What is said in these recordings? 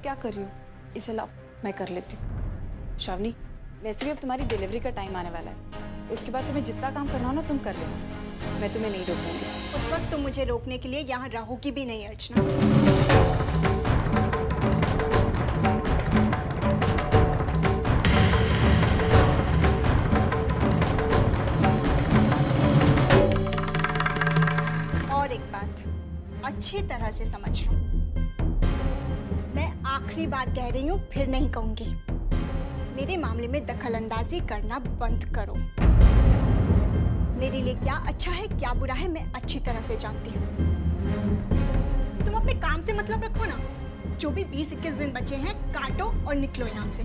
क्या कर रही हो? इसे लाओ, मैं कर लेती हूँ। श्रावणी, वैसे भी अब तुम्हारी डिलीवरी का टाइम आने वाला है, उसके बाद तुम्हें जितना काम करना हो ना तुम कर लेना, मैं तुम्हें नहीं रोकूंगी। उस वक्त तुम मुझे रोकने के लिए यहाँ रहोगी भी नहीं अर्चना। और एक बात अच्छी तरह से समझ लो, मैं आखिरी बार कह रही हूँ, फिर नहीं कहूंगी, मेरे मामले में दखलंदाजी करना बंद करो। मेरे लिए क्या अच्छा है क्या बुरा है मैं अच्छी तरह से जानती हूँ। तुम अपने काम से मतलब रखो ना। जो भी 20-21 दिन बचे हैं काटो और निकलो यहाँ से।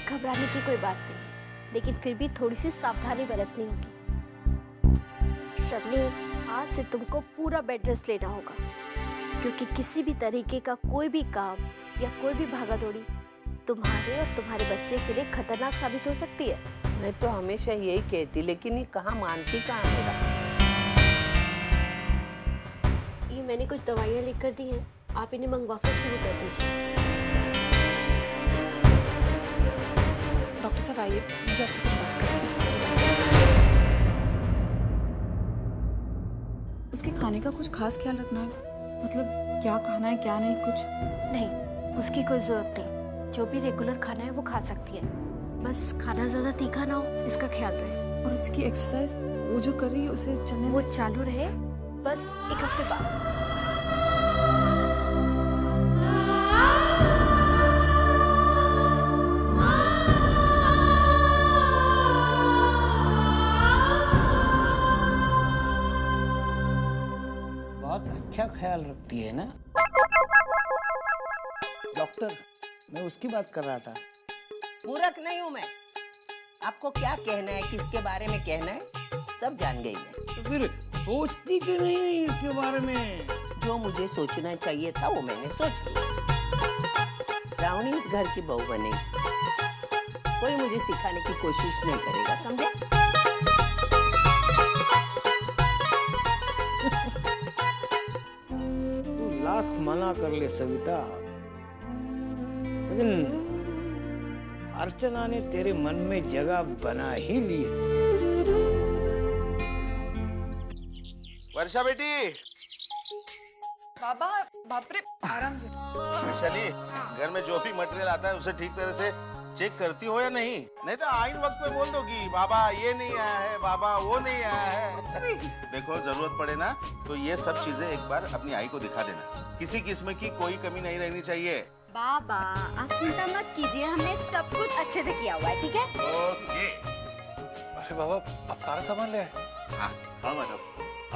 घबराने की कोई बात नहीं, लेकिन फिर भी थोड़ी सी सावधानी बरतनी होगी। श्रावणी, आज से तुमको पूरा बेड रेस्ट लेना होगा, क्योंकि किसी भी तरीके का कोई भी काम या कोई भी भागादौड़ी तुम्हारे और तुम्हारे बच्चे के लिए खतरनाक साबित हो सकती है। मैं तो हमेशा यही कहती, लेकिन ये कहाँ मानती कहाँ मेरा। ये मैंने कुछ दवाइयाँ लिख कर दी हैं, आप इन्हें मंगवा कर शुरू कर दीजिए। डॉक्टर साहब आइए, मुझे आपसे कुछ बात करनी है। उसके खाने का कुछ खास ख्याल रखना है, मतलब क्या खाना है क्या नहीं कुछ? नहीं, उसकी कोई जरूरत नहीं, जो भी रेगुलर खाना है वो खा सकती है, बस खाना ज्यादा तीखा ना हो इसका ख्याल रहे। और उसकी एक्सरसाइज वो जो कर रही है उसे चलने वो चालू रहे, बस 1 हफ्ते बाद। अच्छा ख्याल रखती है ना डॉक्टर, मैं उसकी बात कर रहा था। मूर्ख नहीं हूँ मैं, आपको क्या कहना है किसके बारे में कहना है सब जान गई मैं। तो फिर सोचती क्यों नहीं इसके बारे में? जो मुझे सोचना चाहिए था वो मैंने सोच लिया। श्रावणी इस घर की बहू बनेगी, कोई मुझे सिखाने की कोशिश नहीं करेगा, समझे? लाख मना कर ले सविता, लेकिन अर्चना ने तेरे मन में जगह बना ही ली। वर्षा बेटी। बाबा, बाप रे, आराम से। वैशाली, घर में जो भी मटेरियल आता है उसे ठीक तरह से चेक करती हो या नहीं? नहीं तो आइन वक्त पे बोल दो कि बाबा ये नहीं आया है, बाबा वो नहीं आया है। देखो जरूरत पड़े ना तो ये सब चीजें एक बार अपनी आई को दिखा देना, किसी किस्म की कोई कमी नहीं रहनी चाहिए। बाबा आप चिंता मत कीजिए, हमने सब कुछ अच्छे से किया हुआ है, ठीक है? ओके। अरे बाबा, आप सारा सामान ले आए? हाँ मानव,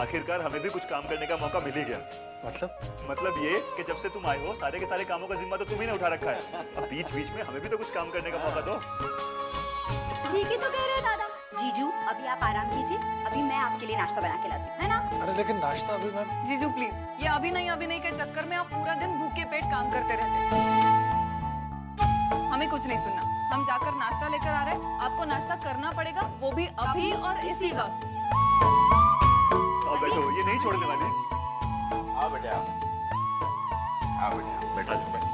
आखिरकार हमें भी कुछ काम करने का मौका मिल ही गया। मतलब ये कि जब से तुम आए हो सारे के सारे कामों का जिम्मा तो तुम ही ने उठा रखा है। अब बीच बीच में हमें भी तो कुछ काम करने का मौका दो। ठीक ही तो कह रहे हैं दादा। जीजू अभी आप आराम कीजिए, अभी मैं आपके लिए नाश्ता बना के लाती हूँ, है ना? अरे लेकिन नाश्ता अभी मैम। जीजू प्लीज, ये अभी नहीं के चक्कर में आप पूरा दिन भूखे पेट काम करते रहते। हमें कुछ नहीं सुनना, हम जाकर नाश्ता लेकर आ रहे हैं, आपको नाश्ता करना पड़ेगा, वो भी अभी और इसी वक्त। आओ बैठो, ये नहीं छोड़ने वाले। आओ बेटा, आओ बेटा, बैठो बैठो।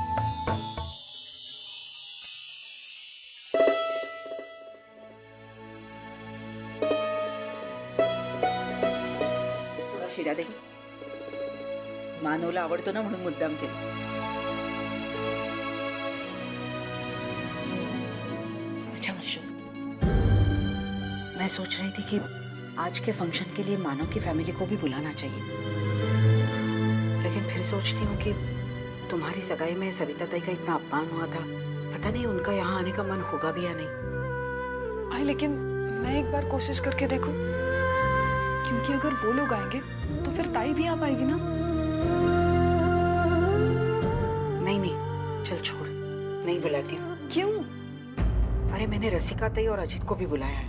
शिरा दे. मानवला आवडतो ना म्हणून मुद्दाम केलं. अच्छा वर्षा, मैं सोच रही थी कि आज के फंक्शन के लिए मानव की फैमिली को भी बुलाना चाहिए, लेकिन फिर सोचती हूँ कि तुम्हारी सगाई में सविता ताई का इतना अपमान हुआ था, पता नहीं उनका यहाँ आने का मन होगा भी या नहीं. आई लेकिन मैं एक बार कोशिश करके देखूं, क्योंकि अगर वो लोग आएंगे तो फिर ताई भी आ पाएगी ना. नहीं नहीं, चल छोड़, नहीं बुलाती हूँ. क्यों? अरे मैंने रसिका ताई और अजीत को भी बुलाया है.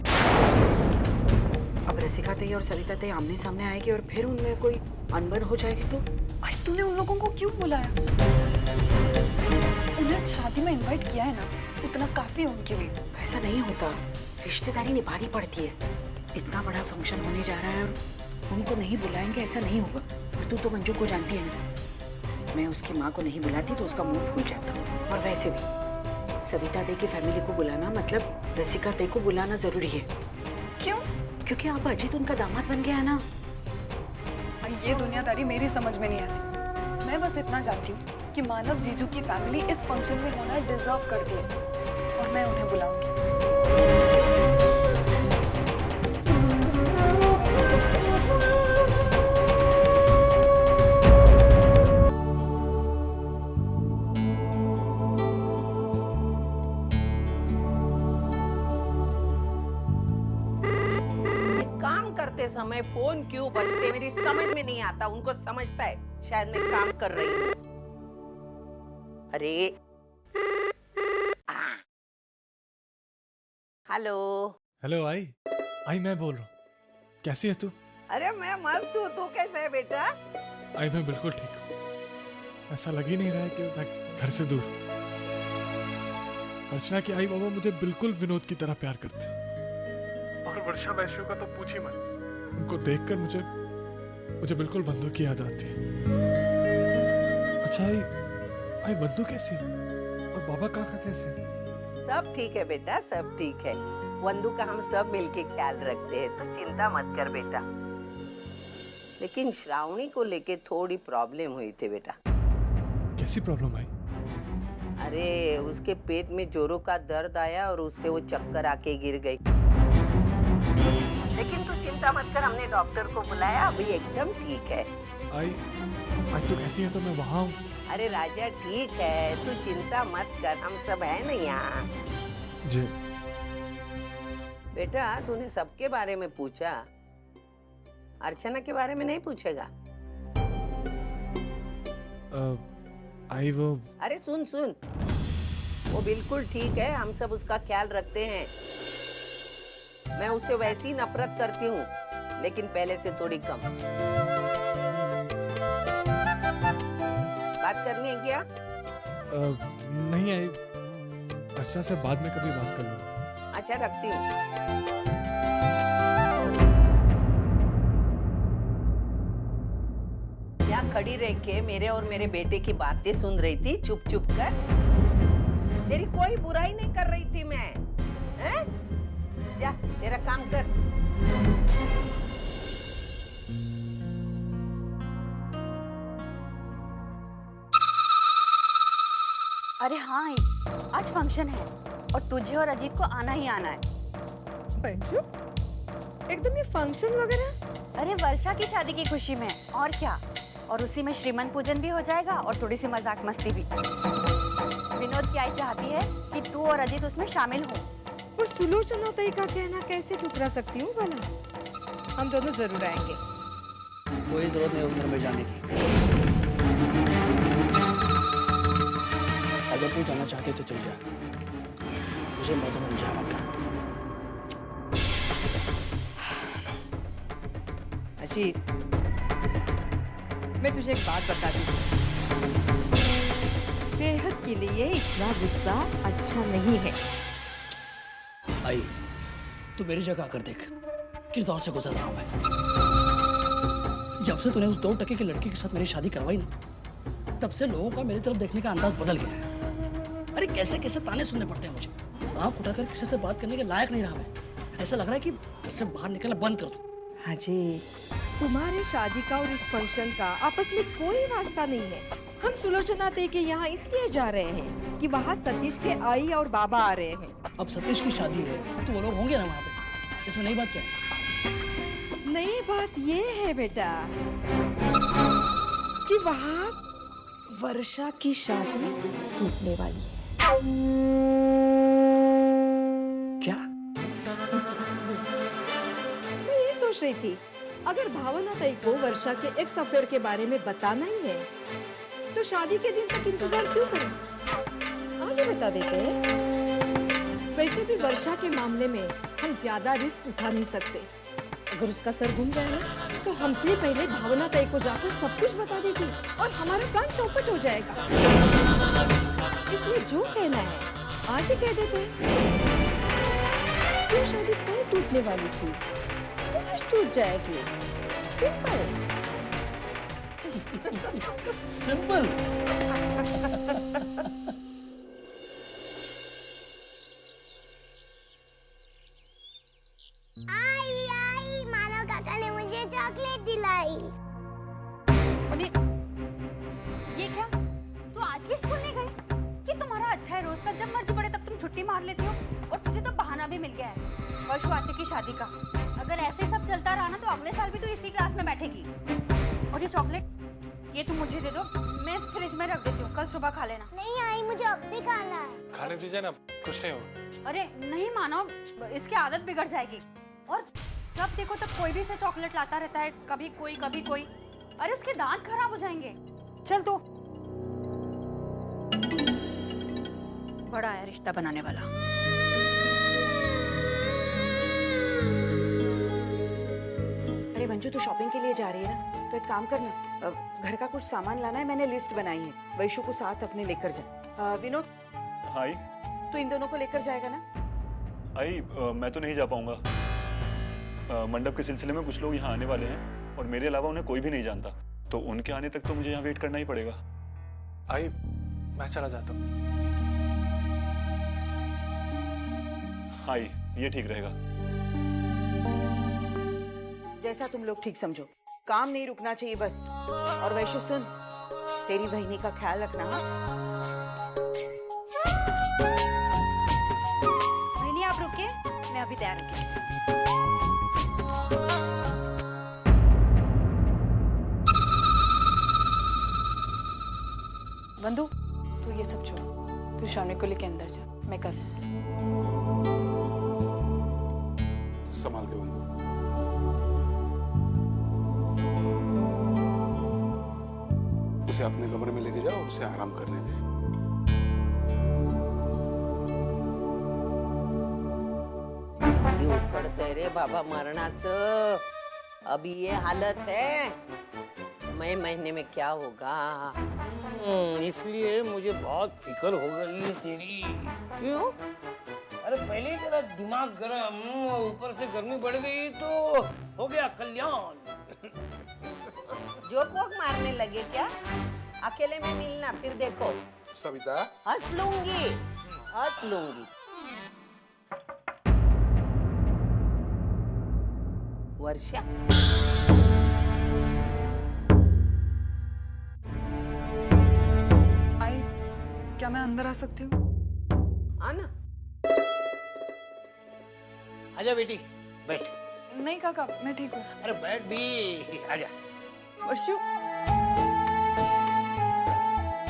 अब रसिका ताई और सविता ताई आमने सामने आएगी और फिर उनमें कोई अनबन हो जाएगी तो. आई तूने उन लोगों को क्यों बुलाया? उन्हें शादी में इनवाइट किया है ना, उतना काफी है उनके लिए. ऐसा नहीं होता, रिश्तेदारी निभानी पड़ती है. इतना बड़ा फंक्शन होने जा रहा है और उनको नहीं बुलाएंगे ऐसा नहीं होगा. और तू तो मंजू को जानती है ना, मैं उसकी माँ को नहीं बुलाती तो उसका मुंह फूल जाता. और वैसे भी सविता दी की फैमिली को बुलाना मतलब रसिका दी को बुलाना जरूरी है. क्यों? क्योंकि अब अजीत उनका दामाद बन गया है ना. ये दुनियादारी मेरी समझ में नहीं आती. मैं बस इतना जानती हूँ कि मानव जीजू की फैमिली इस फंक्शन में होना डिजर्व करती है और मैं उन्हें बुलाऊंगी. समय फोन क्यों बजते मेरी समझ में नहीं आता. उनको समझता है शायद मैं काम कर रही हूँ. अरे हेलो. हेलो आई मैं बोल रहा हूँ. कैसी है तू? अरे मैं मस्त हूँ, तू कैसा है बेटा? आई मैं बिल्कुल ठीक हूँ. ऐसा लग ही नहीं रहा है कि मैं घर से दूर हूँ. अर्चना की आई बाबा मुझे बिल्कुल विनोद की तरह प्यार करते हैं. और वर्षा वैश्यू का तो पूछी मत. उनको देखकर मुझे बिल्कुल बंधु की याद आती है. अच्छा आई बंधु कैसी है? और बाबा काका कैसे है? सब ठीक है बेटा, सब ठीक है. बंधु का हम सब मिलके ख्याल रखते हैं, तो चिंता मत कर बेटा. लेकिन श्रावणी को लेके थोड़ी प्रॉब्लम हुई थी बेटा. कैसी प्रॉब्लम आई? अरे उसके पेट में जोरों का दर्द आया और उससे वो चक्कर आके गिर गई. लेकिन तू चिंता मत कर, हमने डॉक्टर को बुलाया, अभी एकदम ठीक है. आई तो कहती है तो मैं वहाँ हूँ. अरे राजा ठीक है, तू चिंता मत कर, हम सब है ना यहाँ. जी बेटा तूने सबके बारे में पूछा, अर्चना के बारे में नहीं पूछेगा? आई वो. अरे सुन वो बिल्कुल ठीक है, हम सब उसका ख्याल रखते हैं. मैं उससे वैसी नफरत करती हूँ, लेकिन पहले से थोड़ी कम. बात करनी है क्या? नहीं आई, अर्चना से बाद में कभी बात कर लूँगा. अच्छा रखती हूँ. क्या खड़ी रह के मेरे और मेरे बेटे की बातें सुन रही थी चुप चुप कर? तेरी कोई बुराई नहीं कर रही थी मैं. हैं? जा तेरा काम कर. अरे हाँ आज फंक्शन है और तुझे और अजीत को आना ही आना है. पंचू एकदम ये फंक्शन वगैरह? अरे वर्षा की शादी की खुशी में और क्या. और उसी में श्रीमंत पूजन भी हो जाएगा और थोड़ी सी मजाक मस्ती भी. विनोद की आई चाहती है कि तू और अजीत उसमें शामिल हो. वो सुलोचना ताई का कहना कैसे ठुकरा सकती हूँ भला? हम दोनों जरूर आएंगे. कोई जरूरत नहीं उस घर में जाने की. अगर तू जाना चाहती तो चल जा, मुझे मत समझा मत कर. अजीत मैं तुझे एक बात बताती हूँ, सेहत के लिए इतना गुस्सा अच्छा नहीं है. आई तू मेरी जगह आकर देख किस दौर से गुजर रहा हूं मैं. जब से तूने उस 2 टके की लड़की के साथ मेरी शादी करवाई ना, तब से लोगों का मेरी तरफ देखने का अंदाज बदल गया है. अरे कैसे कैसे ताने सुनने पड़ते हैं मुझे. आँख उठाकर किसी से बात करने के लायक नहीं रहा मैं. ऐसा लग रहा है कि घर से बाहर निकलना बंद कर दूं. हाँ जी। तुम्हारे शादी का और इस फंक्शन का आपस में कोई वास्ता नहीं है। हम सुलोचना दे के यहाँ इसलिए जा रहे हैं कि वहाँ सतीश के आई और बाबा आ रहे हैं। अब सतीश की शादी है तो वो लोग होंगे ना वहाँ पे, इसमें नई बात क्या है? नई बात ये है बेटा कि वहाँ वर्षा की शादी टूटने वाली है। क्या? मैं ये सोच रही थी, अगर भावना ताई को वर्षा के एक्स अफेयर के बारे में बताना ही है तो शादी के दिन तक इंतजार क्यों करें? आज ही बता देते हैं। वैसे भी वर्षा के मामले में हम ज्यादा रिस्क उठा नहीं सकते। अगर उसका सर घूम जाए ना तो हमसे पहले भावना ताई को जाकर सब कुछ बता देगी और हमारा प्लान चौपट हो जाएगा। इसलिए जो कहना है आज ही कह देते हैं। ये शादी कल टूटने वाली थी, आज टूट जाएगी। सिंपल। आई मानव काका ने मुझे चॉकलेट दिलाई। ये क्या? तू आज भी स्कूल नहीं गई? ये तुम्हारा अच्छा है, रोज का जब मर्जी पड़े तब तुम छुट्टी मार लेती हो। और तुझे तो बहाना भी मिल गया है वर्षु आते की शादी का। अगर ऐसे सब चलता रहा ना तो अगले साल भी तू इसी क्लास में बैठेगी। और ये चॉकलेट ये तुम मुझे दे दो, मैं फ्रिज में रख देती हूँ, कल सुबह खा लेना। नहीं आई, मुझे अब भी खाना है। खाने दीजिए ना, कुछ नहीं होगा। अरे नहीं मानो, इसकी आदत बिगड़ जाएगी। और जब देखो तब कोई भी से चॉकलेट लाता रहता है, कभी कोई कभी कोई। अरे उसके दांत खराब हो जाएंगे। चल तो बड़ा है रिश्ता बनाने वाला। अरे मंजू, तू शॉपिंग के लिए जा रही है ना, तो एक काम करना, घर का कुछ सामान लाना है, मैंने लिस्ट बनाई है। वैशु को साथ अपने लेकर जा। विनोद, हाय। तू इन दोनों को लेकर जाएगा ना? आई मैं तो नहीं जा पाऊंगा। मंडप के सिलसिले में कुछ लोग यहाँ आने वाले हैं और मेरे अलावा उन्हें कोई भी नहीं जानता, तो उनके आने तक तो मुझे यहाँ वेट करना ही पड़ेगा। आई मैं चला जाता हूँ। हाय, ये ठीक रहेगा। जैसा तुम लोग ठीक समझो, काम नहीं रुकना चाहिए बस। और वैशु सुन, तेरी बहनी का ख्याल रखना। बहनी आप रुकिए, मैं अभी तैयार रखी। बंधु, तू ये सब छोड़, तू श्रावणी को लेके अंदर जा, मैं कर संभाल के बंधु। उसे अपने कमरे में लेके जाओ, उसे आराम करने दे। क्यों पड़ते रे बाबा मरणाचं? अभी ये हालत है, मई महीने में क्या होगा? इसलिए मुझे बहुत फिक्र हो गई है तेरी। क्यों? अरे पहले ही तेरा दिमाग गरम, ऊपर से गर्मी बढ़ गई तो हो गया कल्याण। जोक वोक मारने लगे क्या? अकेले में मिलना, फिर देखो। सविता, हंस लूंगी, हंस लूंगी। वर्षा, आई, क्या मैं अंदर आ सकती हूँ? आना। आजा बेटी, बैठ। नहीं काका, मैं ठीक हूँ। अरे बैठ भी, आजा। वर्षु,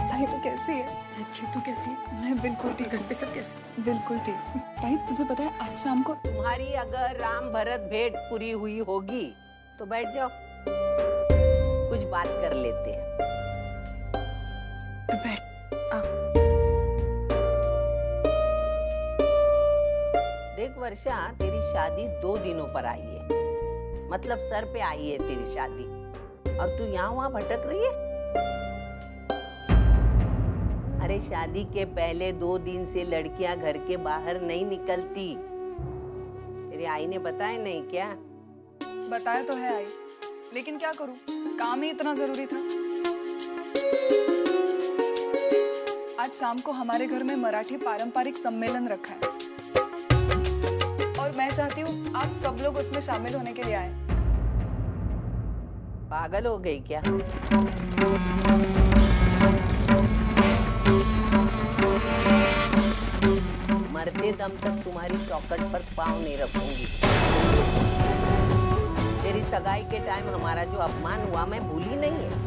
ताई तो कैसी है? अच्छी, तू कैसी है? मैं बिल्कुल ठीक। घर पे सब कैसे? बिल्कुल ठीक। ताई तुझे पता है आज शाम को तुम्हारी अगर राम भरत भेंट पूरी हुई होगी तो बैठ जाओ, कुछ बात कर लेते हैं। तू बैठ, आ। देख वर्षा, तेरी शादी 2 दिनों पर आई है, मतलब सर पे आई है तेरी शादी, और तू यहाँ वहाँ भटक रही है। अरे शादी के पहले 2 दिन से लड़कियां घर के बाहर नहीं निकलती। तेरी आई ने बताया नहीं क्या? बताया तो है आई, लेकिन क्या करूं, काम ही इतना जरूरी था। आज शाम को हमारे घर में मराठी पारंपरिक सम्मेलन रखा है और मैं चाहती हूँ आप सब लोग उसमें शामिल होने के लिए आए। पागल हो गई क्या? मरते दम तक तुम्हारी चौखट पर पाँव नहीं रखूंगी। तेरी सगाई के टाइम हमारा जो अपमान हुआ मैं भूली नहीं है,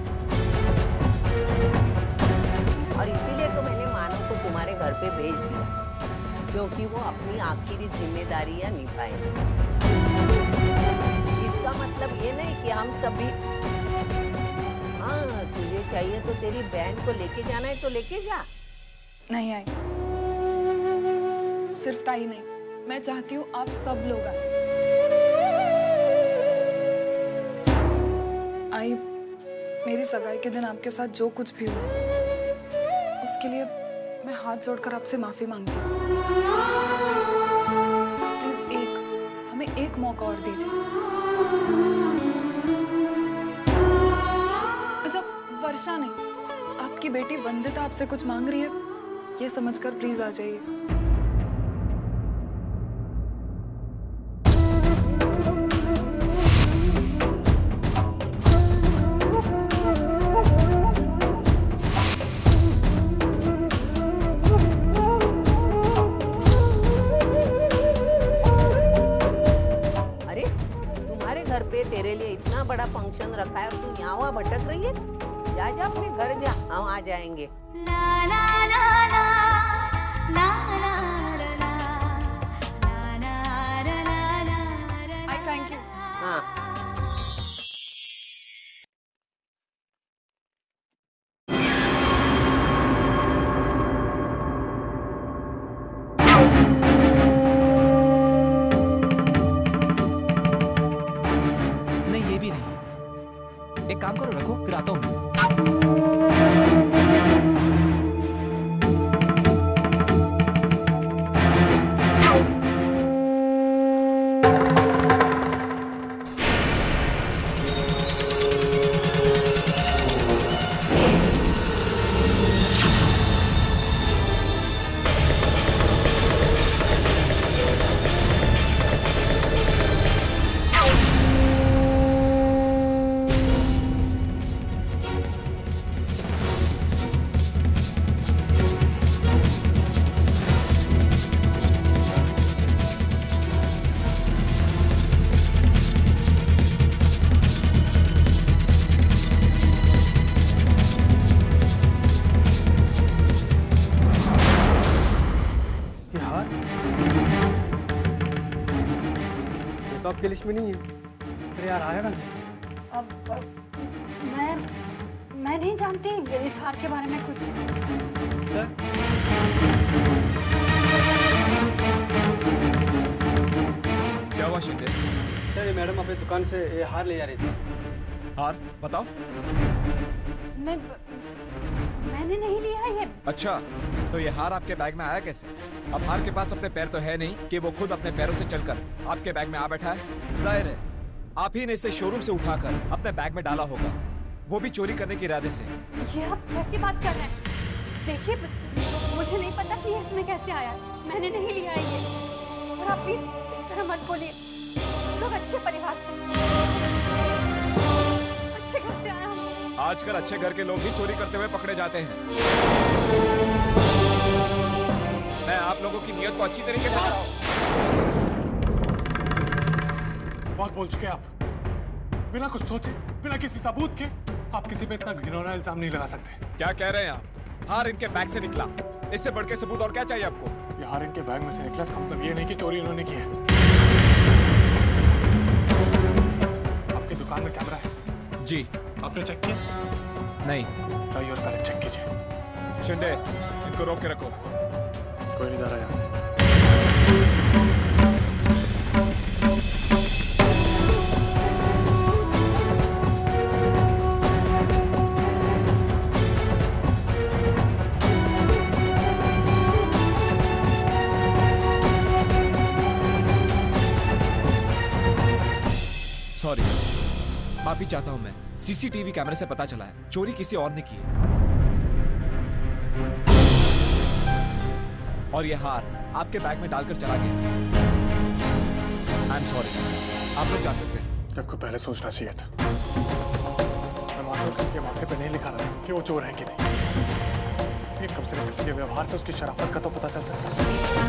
और इसीलिए तो मैंने मानव को तुम्हारे घर पे भेज दिया, क्योंकि वो अपनी आखिरी जिम्मेदारियां निभाएंगे। इसका मतलब ये नहीं कि हम सभी, हाँ तुझे चाहिए तो तेरी बहन को लेके जाना है तो लेके जा। नहीं आई, सिर्फ ताई नहीं, मैं चाहती हूँ आप सब लोग आए। आई, मेरी सगाई के दिन आपके साथ जो कुछ भी हुआ उसके लिए मैं हाथ जोड़कर आपसे माफी मांगती हूँ। प्लीज हमें एक मौका और दीजिए। अच्छा, वर्षा नहीं, आपकी बेटी वंदिता आपसे कुछ मांग रही है, ये समझकर प्लीज आ जाइए। तेरे लिए इतना बड़ा फंक्शन रखा है और तू यहाँ वहाँ भटक रही है? जा जा अपने घर जा, हम आ जाएंगे। आई थैंक यू। हाँ एक काम करो, रखो, फिर आता हूँ मैं। तो आपकी लिस्ट में नहीं है। अरे यार आया ना। अब मैं नहीं जानती इस हार के बारे में कुछ। क्या हुआ शिंदे? सर ये मैडम अपनी दुकान से ये हार ले जा रही थी। हार बताओ। मैंने नहीं लिया ये। अच्छा, तो ये हार आपके बैग में आया कैसे? अब हार के पास अपने पैर तो है नहीं कि वो खुद अपने पैरों से चलकर आपके बैग में आ बैठा है। जाहिर है आप ही ने इसे शोरूम से उठाकर अपने बैग में डाला होगा, वो भी चोरी करने के इरादे से। ये आप कैसी बात कर रहे हैं? देखिए मुझे नहीं पता कि ये इसमें कैसे आया, मैंने नहीं लिया ये। और आप प्लीज इस तरह मत बोलिए, लोग अच्छे परिवार अच्छे घर से आया हूँ। आजकल अच्छे घर के लोग ही चोरी करते हुए पकड़े जाते हैं। मैं आप लोगों की नीयत को अच्छी तरीके से बहुत बोल चुके आप। बिना कुछ सोचे, बिना किसी सबूत के आप किसी पे इतना घिनौना इल्जाम नहीं लगा सकते। क्या कह रहे हैं आप? हार इनके बैग से निकला, इससे बढ़ के सबूत और क्या चाहिए आपको? ये हार इनके बैग में से निकला, इसका मतलब ये नहीं कि चोरी इन्होंने की है। आपकी दुकान में कैमरा है? जी। आपने चेक किया? नहीं। चाहिए और पहले चेक कीजिए। शिंदे, इनको रोक के रखो। कोई नहीं जा रहा यहाँ से। सॉरी, माफी चाहता हूं मैं। सीसीटीवी कैमरे से पता चला है चोरी किसी और ने की है। और यह हार आपके बैग में डालकर चला गया। आई एम सॉरी, आप लोग जा सकते हैं। आपको पहले सोचना चाहिए था। तो किसी के माथे पे नहीं लिखा रहा कि वो चोर है कि नहीं। ये कम से कम किसी के व्यवहार से उसकी शराफत का तो पता चल सकता है।